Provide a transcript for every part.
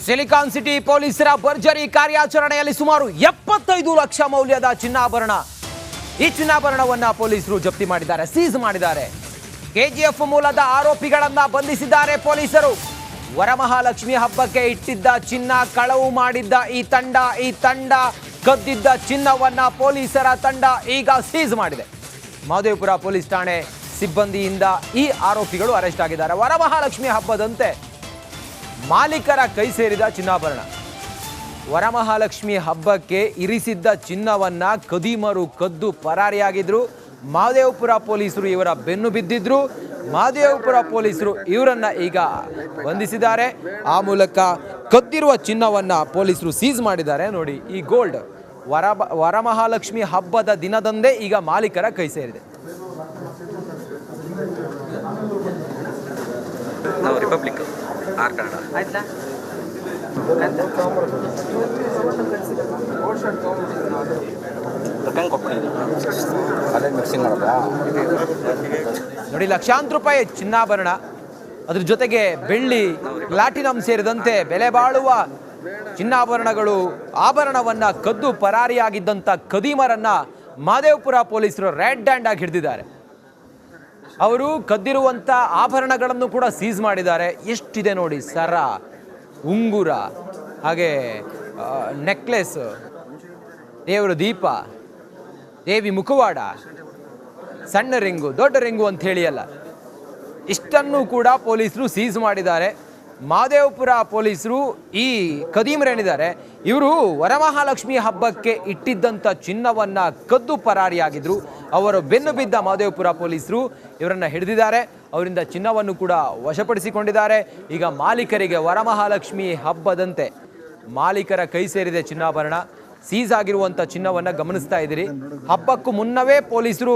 Silicon city ಪೊಲೀಸರ ಭರ್ಜರಿ ಕಾರ್ಯಾಚರಣೆಯಲ್ಲಿ ಸುಮಾರು 75 ಲಕ್ಷ ಮೌಲ್ಯದ ಚಿನ್ನಾಭರಣ. ಈ ಚಿನ್ನಾಭರಣವನ್ನ ಪೊಲೀಸರು ಜಪ್ತಿ ಮಾಡಿದ್ದಾರೆ, ಸೀಸ್ ಮಾಡಿದ್ದಾರೆ. ಕೆಜಿಎಫ್ ಮೂಲದ ಆರೋಪಿಗಳನ್ನ ಬಂಧಿಸಿದ್ದಾರೆ ಪೊಲೀಸರು. ವರಮಹಾಲಕ್ಷ್ಮಿ ಹಬ್ಬಕ್ಕೆ ಇಟ್ಟಿದ್ದ ಚಿನ್ನ ಕಳವು ಮಾಡಿದ್ದ ಈ ತಂಡ ಕದ್ದಿದ್ದ ಚಿನ್ನವನ್ನ ಪೊಲೀಸರ ತಂಡ ಈಗ ಸೀಸ್ ಮಾಡಿದೆ. ಮಹದೇವಪುರ ಪೊಲೀಸ್ ಠಾಣೆ ಸಿಬ್ಬಂದಿಯಿಂದ ಈ ಆರೋಪಿಗಳು ಅರೆಸ್ಟ್ ಆಗಿದ್ದಾರೆ. ವರಮಹಾಲಕ್ಷ್ಮಿ ಹಬ್ಬದಂತೆ ಮಾಲೀಕರ ಕೈ ಸೇರಿದ ಚಿನ್ನಾಭರಣ. ವರಮಹಾಲಕ್ಷ್ಮಿ ಹಬ್ಬಕ್ಕೆ ಇರಿಸಿದ್ದ ಚಿನ್ನವನ್ನ ಕದೀಮರು ಕದ್ದು ಪರಾರಿಯಾಗಿದ್ರು. ಮಹದೇವಪುರ ಪೊಲೀಸರು ಇವರ ಬೆನ್ನು ಬಿದ್ದಿದ್ರು. ಮಹದೇವಪುರ ಪೊಲೀಸರು ಇವರನ್ನ ಈಗ ಬಂಧಿಸಿದ್ದಾರೆ. ಆ ಮೂಲಕ ಕದ್ದಿರುವ ಚಿನ್ನವನ್ನ ಪೊಲೀಸರು ಸೀಸ್ ಮಾಡಿದ್ದಾರೆ. ನೋಡಿ, ಈ ಗೋಲ್ಡ್ ವರಮಹಾಲಕ್ಷ್ಮಿ ಹಬ್ಬದ ದಿನದಂದೇ ಈಗ ಮಾಲೀಕರ ಕೈ ಸೇರಿದೆ. ರಿಪಬ್ಲಿಕ್ ಆರ್ ಕನ್ನಡ ಆಯ್ತಾ. ನೋಡಿ, ಲಕ್ಷಾಂತರ ರೂಪಾಯಿ ಚಿನ್ನಾಭರಣ, ಅದ್ರ ಜೊತೆಗೆ ಬೆಳ್ಳಿ, ಪ್ಲಾಟಿನಂ ಸೇರಿದಂತೆ ಬೆಲೆ ಬಾಳುವ ಚಿನ್ನಾಭರಣಗಳು, ಆಭರಣವನ್ನ ಕದ್ದು ಪರಾರಿಯಾಗಿದ್ದಂಥ ಕದೀಮರನ್ನ ಮಹದೇವಪುರ ಪೊಲೀಸರು ರೆಡ್ ಹ್ಯಾಂಡ್ ಆಗಿ ಹಿಡಿದಿದ್ದಾರೆ. ಅವರು ಕದ್ದಿರುವಂಥ ಆಭರಣಗಳನ್ನು ಕೂಡ ಸೀಸ್ ಮಾಡಿದ್ದಾರೆ. ಎಷ್ಟಿದೆ ನೋಡಿ, ಸರ, ಉಂಗುರ, ಹಾಗೆ ನೆಕ್ಲೆಸ್, ದೇವರ ದೀಪ, ದೇವಿ ಮುಖವಾಡ, ಸಣ್ಣ ರಿಂಗು, ದೊಡ್ಡ ರಿಂಗು ಅಂತ ಹೇಳಿ ಅಲ್ಲ, ಇಷ್ಟನ್ನು ಕೂಡ ಪೊಲೀಸರು ಸೀಸ್ ಮಾಡಿದ್ದಾರೆ. ಮಹದೇವಪುರ ಪೊಲೀಸರು ಈ ಕದೀಮರೇನಿದ್ದಾರೆ ಇವರು ವರಮಹಾಲಕ್ಷ್ಮಿ ಹಬ್ಬಕ್ಕೆ ಇಟ್ಟಿದ್ದಂಥ ಚಿನ್ನವನ್ನ ಕದ್ದು ಪರಾರಿಯಾಗಿದ್ರು. ಅವರು ಬೆನ್ನು ಬಿದ್ದ ಮಹದೇವಪುರ ಪೊಲೀಸರು ಇವರನ್ನ ಹಿಡಿದಿದ್ದಾರೆ. ಅವರಿಂದ ಚಿನ್ನವನ್ನು ಕೂಡ ವಶಪಡಿಸಿಕೊಂಡಿದ್ದಾರೆ. ಈಗ ಮಾಲೀಕರಿಗೆ ವರಮಹಾಲಕ್ಷ್ಮಿ ಹಬ್ಬದಂತೆ ಮಾಲೀಕರ ಕೈ ಸೇರಿದೆ ಚಿನ್ನಾಭರಣ. ಸೀಸ್ ಆಗಿರುವಂಥ ಚಿನ್ನವನ್ನು ಗಮನಿಸ್ತಾ ಇದ್ದೀರಿ. ಹಬ್ಬಕ್ಕೂ ಮುನ್ನವೇ ಪೊಲೀಸರು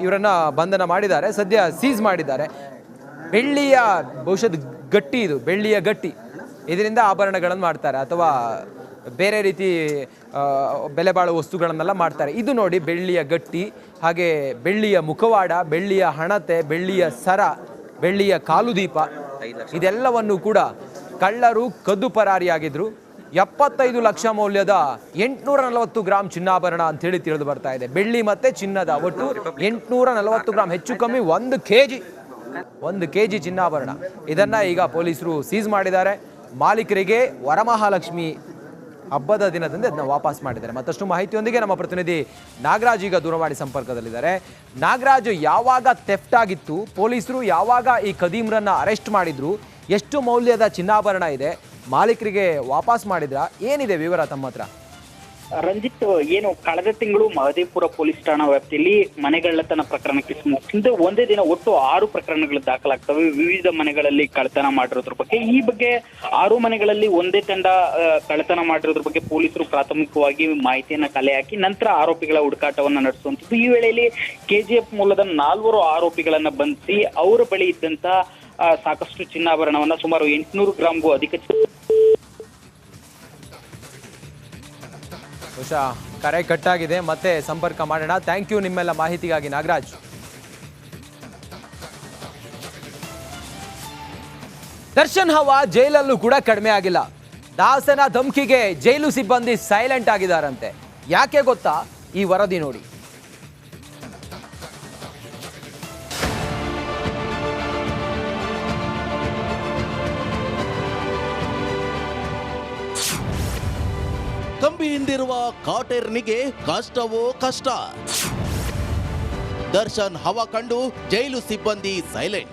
ಇವರನ್ನ ಬಂಧನ ಮಾಡಿದ್ದಾರೆ, ಸದ್ಯ ಸೀಸ್ ಮಾಡಿದ್ದಾರೆ. ಬೆಳ್ಳಿಯ ಬಹುಶಃ ಗಟ್ಟಿ, ಇದು ಬೆಳ್ಳಿಯ ಗಟ್ಟಿ, ಇದರಿಂದ ಆಭರಣಗಳನ್ನು ಮಾಡ್ತಾರೆ ಅಥವಾ ಬೇರೆ ರೀತಿ ಬೆಲೆ ಬಾಳುವ ವಸ್ತುಗಳನ್ನೆಲ್ಲ ಮಾಡ್ತಾರೆ. ಇದು ನೋಡಿ, ಬೆಳ್ಳಿಯ ಗಟ್ಟಿ, ಹಾಗೆ ಬೆಳ್ಳಿಯ ಮುಖವಾಡ, ಬೆಳ್ಳಿಯ ಹಣತೆ, ಬೆಳ್ಳಿಯ ಸರ, ಬೆಳ್ಳಿಯ ಕಾಲುದೀಪ, ಇದೆಲ್ಲವನ್ನು ಕೂಡ ಕಳ್ಳರು ಕದ್ದು ಪರಾರಿಯಾಗಿದ್ರು. 75 ಲಕ್ಷ ಮೌಲ್ಯದ 840 ಗ್ರಾಮ್ ಚಿನ್ನಾಭರಣ ಅಂತೇಳಿ ತಿಳಿದು ಬರ್ತಾ ಇದೆ. ಬೆಳ್ಳಿ ಮತ್ತೆ ಚಿನ್ನದ ಒಟ್ಟು 840 ಗ್ರಾಮ್, ಹೆಚ್ಚು ಕಮ್ಮಿ 1 ಕೆಜಿ ಚಿನ್ನಾಭರಣ. ಇದನ್ನ ಈಗ ಪೊಲೀಸರು ಸೀಸ್ ಮಾಡಿದ್ದಾರೆ. ಮಾಲೀಕರಿಗೆ ವರಮಹಾಲಕ್ಷ್ಮಿ ಹಬ್ಬದ ದಿನದಂದೇ ಅದನ್ನ ವಾಪಸ್ ಮಾಡಿದ್ದಾರೆ. ಮತ್ತಷ್ಟು ಮಾಹಿತಿಯೊಂದಿಗೆ ನಮ್ಮ ಪ್ರತಿನಿಧಿ ನಾಗರಾಜ್ ಈಗ ದೂರವಾಣಿ ಸಂಪರ್ಕದಲ್ಲಿದ್ದಾರೆ. ನಾಗರಾಜ್, ಯಾವಾಗ ಥೆಫ್ಟ್ ಆಗಿತ್ತು, ಪೊಲೀಸರು ಯಾವಾಗ ಈ ಕದೀಮ್ರನ್ನ ಅರೆಸ್ಟ್ ಮಾಡಿದ್ರು, ಎಷ್ಟು ಮೌಲ್ಯದ ಚಿನ್ನಾಭರಣ ಇದೆ, ಮಾಲೀಕರಿಗೆ ವಾಪಸ್ ಮಾಡಿದ್ರ, ಏನಿದೆ ವಿವರ ತಮ್ಮ ಹತ್ರ? ರಂಜಿತ್, ಏನು ಕಳೆದ ತಿಂಗಳು ಮಹದೇವಪುರ ಪೊಲೀಸ್ ಠಾಣಾ ವ್ಯಾಪ್ತಿಯಲ್ಲಿ ಮನೆಗಳ್ಳತನ ಪ್ರಕರಣಕ್ಕೆ ಸಂಬಂಧಿಸಿದ ಒಂದೇ ದಿನ ಒಟ್ಟು 6 ಪ್ರಕರಣಗಳು ದಾಖಲಾಗ್ತವೆ. ವಿವಿಧ ಮನೆಗಳಲ್ಲಿ ಕಳ್ಳತನ ಮಾಡಿರೋದ್ರ ಬಗ್ಗೆ, ಈ ಬಗ್ಗೆ 6 ಮನೆಗಳಲ್ಲಿ ಒಂದೇ ತಂಡ ಕಳ್ಳತನ ಮಾಡಿರೋದ್ರ ಬಗ್ಗೆ ಪೊಲೀಸರು ಪ್ರಾಥಮಿಕವಾಗಿ ಮಾಹಿತಿಯನ್ನ ಕಲೆ ಹಾಕಿ ನಂತರ ಆರೋಪಿಗಳ ಹುಡುಕಾಟವನ್ನ ನಡೆಸುವಂಥದ್ದು. ಈ ವೇಳೆಯಲ್ಲಿ ಕೆಜಿಎಫ್ ಮೂಲದ 4 ಆರೋಪಿಗಳನ್ನ ಬಂಧಿಸಿ ಅವರ ಬಳಿ ಇದ್ದಂತ ಸಾಕಷ್ಟು ಚಿನ್ನಾಭರಣವನ್ನ ಸುಮಾರು 800 ಗ್ರಾಮ್ಗೂ ಅಧಿಕ. ಬಹುಶಃ ಕರೆ ಕಟ್ಟಾಗಿದೆ, ಮತ್ತೆ ಸಂಪರ್ಕ ಮಾಡೋಣ. ಥ್ಯಾಂಕ್ ಯು ನಿಮ್ಮೆಲ್ಲ ಮಾಹಿತಿಗಾಗಿ ನಾಗರಾಜ್. ದರ್ಶನ್ ಹವಾ ಜೈಲಲ್ಲೂ ಕೂಡ ಕಡಿಮೆ ಆಗಿಲ್ಲ. ದಾಸನ ಧಮ್ಕಿಗೆ ಜೈಲು ಸಿಬ್ಬಂದಿ ಸೈಲೆಂಟ್ ಆಗಿದ್ದಾರಂತೆ. ಯಾಕೆ ಗೊತ್ತಾ? ಈ ವರದಿ ನೋಡಿ. ಕಂಬಿ ಹಿಂದಿರುವ ಕಾಟೇರ್ನಿಗೆ ಕಷ್ಟವೋ ಕಷ್ಟ. ದರ್ಶನ್ ಹವಾ ಕಂಡು ಜೈಲು ಸಿಬ್ಬಂದಿ ಸೈಲೆಂಟ್.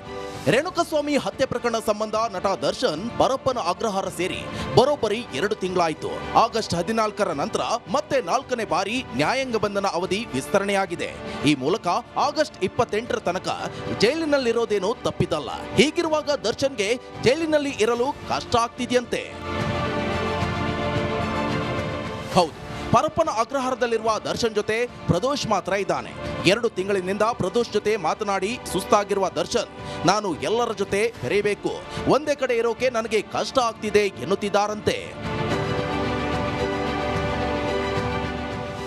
ರೇಣುಕಸ್ವಾಮಿ ಹತ್ಯೆ ಪ್ರಕರಣ ಸಂಬಂಧ ನಟ ದರ್ಶನ್ ಪರಪ್ಪನ ಅಗ್ರಹಾರ ಸೇರಿ ಬರೋಬ್ಬರಿ 2 ತಿಂಗಳಾಯಿತು. ಆಗಸ್ಟ್ 14ರ ನಂತರ ಮತ್ತೆ 4ನೇ ಬಾರಿ ನ್ಯಾಯಾಂಗ ಬಂಧನ ಅವಧಿ ವಿಸ್ತರಣೆಯಾಗಿದೆ. ಈ ಮೂಲಕ ಆಗಸ್ಟ್ 28ರ ತನಕ ಜೈಲಿನಲ್ಲಿರೋದೇನೋ ತಪ್ಪಿದಲ್ಲ. ಹೀಗಿರುವಾಗ ದರ್ಶನ್ಗೆ ಜೈಲಿನಲ್ಲಿ ಇರಲು ಕಷ್ಟ ಆಗ್ತಿದೆಯಂತೆ. ಹೌದು, ಪರಪ್ಪನ ಅಗ್ರಹಾರದಲ್ಲಿರುವ ದರ್ಶನ್ ಜೊತೆ ಪ್ರದೋಷ್ ಮಾತ್ರ ಇದ್ದಾನೆ. 2 ತಿಂಗಳಿನಿಂದ ಪ್ರದೋಷ್ ಜೊತೆ ಮಾತನಾಡಿ ಸುಸ್ತಾಗಿರುವ ದರ್ಶನ್, ನಾನು ಎಲ್ಲರ ಜೊತೆ ಬೆರೆಯಬೇಕು, ಒಂದೇ ಕಡೆ ಇರೋಕೆ ನನಗೆ ಕಷ್ಟ ಆಗ್ತಿದೆ ಎನ್ನುತ್ತಿದ್ದಾರಂತೆ.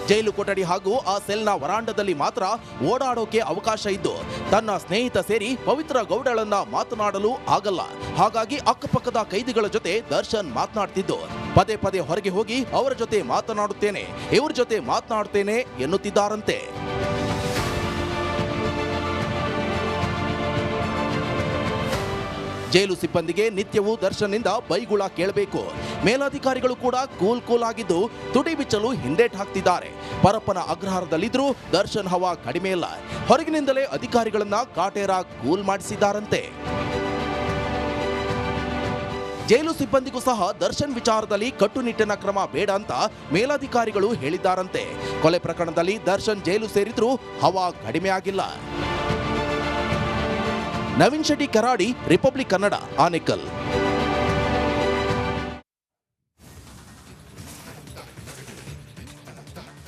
ಜೈಲು ಕೊಠಡಿ ಹಾಗೂ ಆ ಸೆಲ್ನ ವರಾಂಡದಲ್ಲಿ ಮಾತ್ರ ಓಡಾಡೋಕೆ ಅವಕಾಶ ಇದ್ದು ತನ್ನ ಸ್ನೇಹಿತ ಸೇರಿ ಪವಿತ್ರ ಗೌಡಳನ್ನ ಮಾತನಾಡಲು ಆಗಲ್ಲ. ಹಾಗಾಗಿ ಅಕ್ಕಪಕ್ಕದ ಕೈದಿಗಳ ಜೊತೆ ದರ್ಶನ್ ಮಾತನಾಡ್ತಿದ್ದು ಪದೇ ಪದೇ ಹೊರಗೆ ಹೋಗಿ ಅವರ ಜೊತೆ ಮಾತನಾಡುತ್ತೇನೆ, ಇವ್ರ ಜೊತೆ ಮಾತನಾಡುತ್ತೇನೆ ಎನ್ನುತ್ತಿದ್ದಾರಂತೆ. ಜೈಲು ಸಿಬ್ಬಂದಿಗೆ ನಿತ್ಯವೂ ದರ್ಶನ್ನಿಂದ ಬೈಗುಳ ಕೇಳಬೇಕು. ಮೇಲಾಧಿಕಾರಿಗಳು ಕೂಡ ಕೂಲ್ ಆಗಿದ್ದು ತುಟಿ ಬಿಚ್ಚಲು ಹಿಂದೇಟ್ ಹಾಕ್ತಿದ್ದಾರೆ. ಪರಪ್ಪನ ಅಗ್ರಹಾರದಲ್ಲಿದ್ರೂ ದರ್ಶನ್ ಹವಾ ಕಡಿಮೆ ಇಲ್ಲ. ಹೊರಗಿನಿಂದಲೇ ಅಧಿಕಾರಿಗಳನ್ನ ಕಾಟೇರ ಕೂಲ್ ಮಾಡಿಸಿದ್ದಾರಂತೆ. ಜೈಲು ಸಿಬ್ಬಂದಿಗೂ ಸಹ ದರ್ಶನ್ ವಿಚಾರದಲ್ಲಿ ಕಟ್ಟುನಿಟ್ಟಿನ ಕ್ರಮ ಬೇಡ ಅಂತ ಮೇಲಾಧಿಕಾರಿಗಳು ಹೇಳಿದ್ದಾರಂತೆ. ಕೊಲೆ ಪ್ರಕರಣದಲ್ಲಿ ದರ್ಶನ್ ಜೈಲು ಸೇರಿದ್ರೂ ಹವಾ ಕಡಿಮೆ ಆಗಿಲ್ಲ. ನವೀನ್ ಶೆಟ್ಟಿ ಕರಾಡಿ, ರಿಪಬ್ಲಿಕ್ ಕನ್ನಡ, ಆನೇಕಲ್.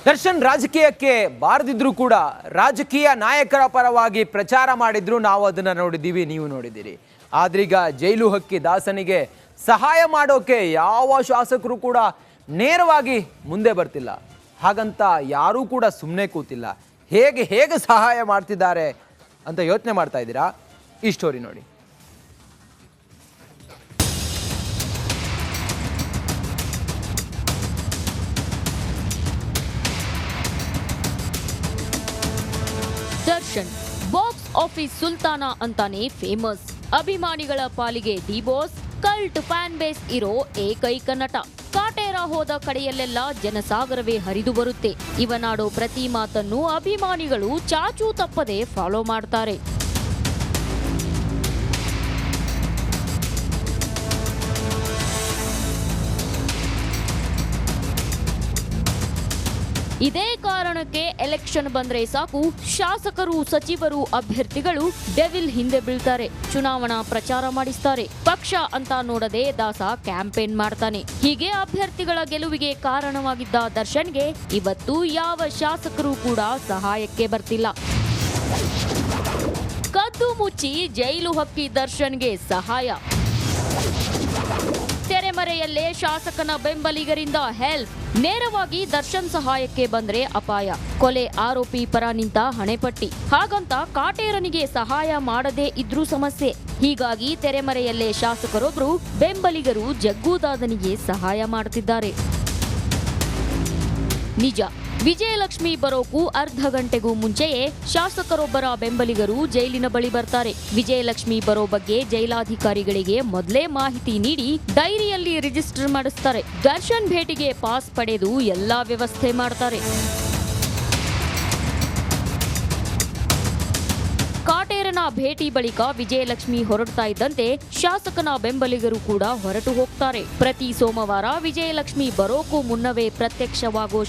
ದರ್ಶನ್ ರಾಜಕೀಯಕ್ಕೆ ಬಾರದಿದ್ರು ಕೂಡ ರಾಜಕೀಯ ನಾಯಕರ ಪರವಾಗಿ ಪ್ರಚಾರ ಮಾಡಿದ್ರು ನಾವು ಅದನ್ನ ನೋಡಿದ್ದೀವಿ, ನೀವು ನೋಡಿದ್ದೀರಿ. ಆದ್ರೀಗ ಜೈಲು ಹಕ್ಕಿ ದಾಸನಿಗೆ ಸಹಾಯ ಮಾಡೋಕೆ ಯಾವ ಶಾಸಕರು ಕೂಡ ನೇರವಾಗಿ ಮುಂದೆ ಬರ್ತಿಲ್ಲ. ಹಾಗಂತ ಯಾರೂ ಕೂಡ ಸುಮ್ಮನೆ ಕೂತಿಲ್ಲ. ಹೇಗೆ ಸಹಾಯ ಮಾಡ್ತಿದ್ದಾರೆ ಅಂತ ಯೋಚನೆ ಮಾಡ್ತಾ ಇದ್ದೀರಾ? ಈ ಸ್ಟೋರಿ ನೋಡಿ. ದರ್ಶನ್ ಬಾಕ್ಸ್ ಆಫೀಸ್ ಸುಲ್ತಾನ ಅಂತಾನೆ ಫೇಮಸ್. ಅಭಿಮಾನಿಗಳ ಪಾಲಿಗೆ D boss, cult fan base ಇರೋ ಏಕೈಕ ನಟ. ಕಾಟೇರ ಹೋದ ಕಡೆಯಲ್ಲೆಲ್ಲ ಜನಸಾಗರವೇ ಹರಿದು ಬರುತ್ತೆ. ಇವನಾಡೋ ಪ್ರತಿ ಮಾತನ್ನು ಅಭಿಮಾನಿಗಳು ಚಾಚೂ ತಪ್ಪದೆ ಫಾಲೋ ಮಾಡ್ತಾರೆ. ಇದೇ ಕಾರಣಕ್ಕೆ ಎಲೆಕ್ಷನ್ ಬಂದ್ರೆ ಸಾಕು ಶಾಸಕರು, ಸಚಿವರು, ಅಭ್ಯರ್ಥಿಗಳು ಡೆವಿಲ್ ಹಿಂದೆ ಬೀಳ್ತಾರೆ. ಚುನಾವಣಾ ಪ್ರಚಾರ ಮಾಡಿಸ್ತಾರೆ. ಪಕ್ಷ ಅಂತ ನೋಡದೆ ದಾಸ ಕ್ಯಾಂಪೇನ್ ಮಾಡ್ತಾನೆ. ಹೀಗೆ ಅಭ್ಯರ್ಥಿಗಳ ಗೆಲುವಿಗೆ ಕಾರಣವಾಗಿದ್ದ ದರ್ಶನ್ಗೆ ಇವತ್ತು ಯಾವ ಶಾಸಕರು ಕೂಡ ಸಹಾಯಕ್ಕೆ ಬರ್ತಿಲ್ಲ. ಕದ್ದು ಮುಚ್ಚಿ ಜೈಲು ಹಕ್ಕಿ ದರ್ಶನ್ಗೆ ಸಹಾಯ. ತೆರೆಮರೆಯಲ್ಲೇ ಶಾಸಕನ ಬೆಂಬಲಿಗರಿಂದ ಹೆಲ್ಪ್. ನೇರವಾಗಿ ದರ್ಶನ್ ಸಹಾಯಕ್ಕೆ ಬಂದ್ರೆ ಅಪಾಯ. ಕೊಲೆ ಆರೋಪಿ ಪರ ನಿಂತ ಹಣೆಪಟ್ಟಿ. ಹಾಗಂತ ಕಾಟೇರನಿಗೆ ಸಹಾಯ ಮಾಡದೇ ಇದ್ರೂ ಸಮಸ್ಯೆ. ಹೀಗಾಗಿ ತೆರೆಮರೆಯಲ್ಲೇ ಶಾಸಕರೊಬ್ರು ಬೆಂಬಲಿಗರು ಜಗ್ಗೂದಾದನಿಗೆ ಸಹಾಯ ಮಾಡುತ್ತಿದ್ದಾರೆ. ನಿಜ, ವಿಜಯಲಕ್ಷ್ಮಿ ಬರೋಕು ಅರ್ಧ ಗಂಟೆಗೂ ಮುಂಚೆಯೇ ಶಾಸಕರೊಬ್ಬರ ಬೆಂಬಲಿಗರು ಜೈಲಿನ ಬಳಿ ಬರ್ತಾರೆ. ವಿಜಯಲಕ್ಷ್ಮಿ ಬರೋ ಬಗ್ಗೆ ಜೈಲಾಧಿಕಾರಿಗಳಿಗೆ ಮೊದಲೇ ಮಾಹಿತಿ ನೀಡಿ ಡೈರಿಯಲ್ಲಿ ರಿಜಿಸ್ಟರ್ ಮಾಡಿಸ್ತಾರೆ. ದರ್ಶನ್ ಭೇಟಿಗೆ ಪಾಸ್ ಪಡೆದು ಎಲ್ಲಾ ವ್ಯವಸ್ಥೆ ಮಾಡ್ತಾರೆ. ಕಾಟೇರನ ಭೇಟಿ ಬಳಿಕ ವಿಜಯಲಕ್ಷ್ಮಿ ಹೊರಡ್ತಾ ಇದ್ದಂತೆ ಶಾಸಕನ ಬೆಂಬಲಿಗರು ಕೂಡ ಹೊರಟು ಹೋಗ್ತಾರೆ. ಪ್ರತಿ ಸೋಮವಾರ ವಿಜಯಲಕ್ಷ್ಮಿ ಬರೋಕು ಮುನ್ನವೇ ಪ್ರತ್ಯಕ್ಷವಾಗೋ